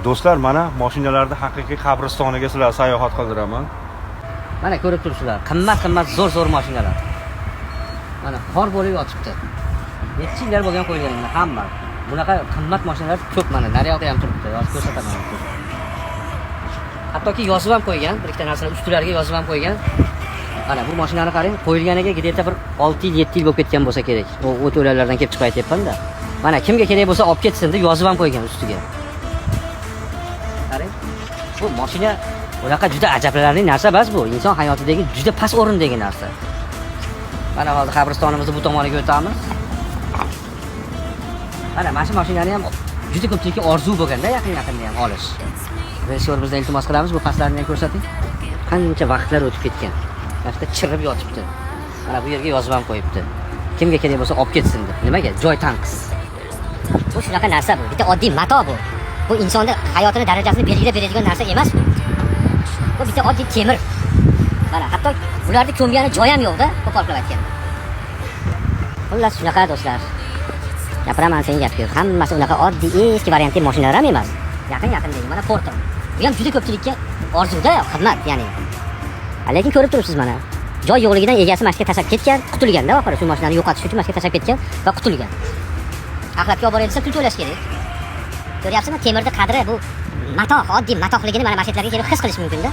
Do'stlar, mana mashinalarni haqiqiy qabristoniga sizlar sayohat qildiraman. Mana ko'rib turibsizlar, qimmat zo'r mashinalar. Mana xor bo'lib yotibdi. Necha yillar bo'lgan qo'yilgan mana hamma. Bunaqa qimmat mashinalar ko'p mana naryoqda ham turibdi. Yozib ko'rsataman. Hattoki yozib ham qo'ygan, bir ikkita narsani ustilariga yozib ham qo'ygan. Mana bu mashinani qarang, qo'yilganiga где-то bir 6 yil, 7 yil bo'lib ketgan bo'lsa kerak. O't o'lanlardan kelib chiqayapman-da. Mana kimga kerak bo'lsa olib ketsin deb yozib ham qo'ygan ustiga. Qarang. Bu mashina unaqa juda ajablanarli narsa emas bu. Inson hayotidagi juda past o'rindagi narsa. Mana hozir qabristonimizni bu tomoniga o'tamiz. Mana shu mashinani ham juda ko'pchilikka orzu bo'lganda yaqinda ham olish. Rejissyorimizdan iltimos qilamiz, bu pastlarini ham ko'rsating. Qancha vaqtlar o'tib ketgan. Nafta chirib yotibdi. Mana bu yerga yozib ham qo'yibdi. Kimga kerak bo'lsa olib ketsin deb. Nimaga? Joy tanqis. Bu shunaqa narsa bu. Bitta oddiy mato bu. Bu insonning hayotini darajasini belgilab beradigan narsa emas bu. Bu bitta oddiy temir. Mana hatto ularni ko'mgani joy ham yo'q-da, qo'pol qilib aytgan. Xullas shunaqa do'stlar. Gapiraman sen gap yo'q. Hammasi unaqa oddiy eski variantli mashinalar ham emas. Yaqin-yaqindagi mana Porto. Bu ham juda ko'pchilikka orzuda, qimmat, ya'ni. Lekin ko'rib turibsiz mana. Joy yo'qligidan egasi mashinaga tashlab ketgan, qutulganda oxiri shu mashinani yo'qotish uchun mashinaga tashlab ketgan va qutulgan. Axlatga olib borayotsa pul to'lash kerak. Ko'ryapsizmi? Temirning qadri bu matoh, oddiy matohligini mana masjidlarga kelib his qilish mumkin-da.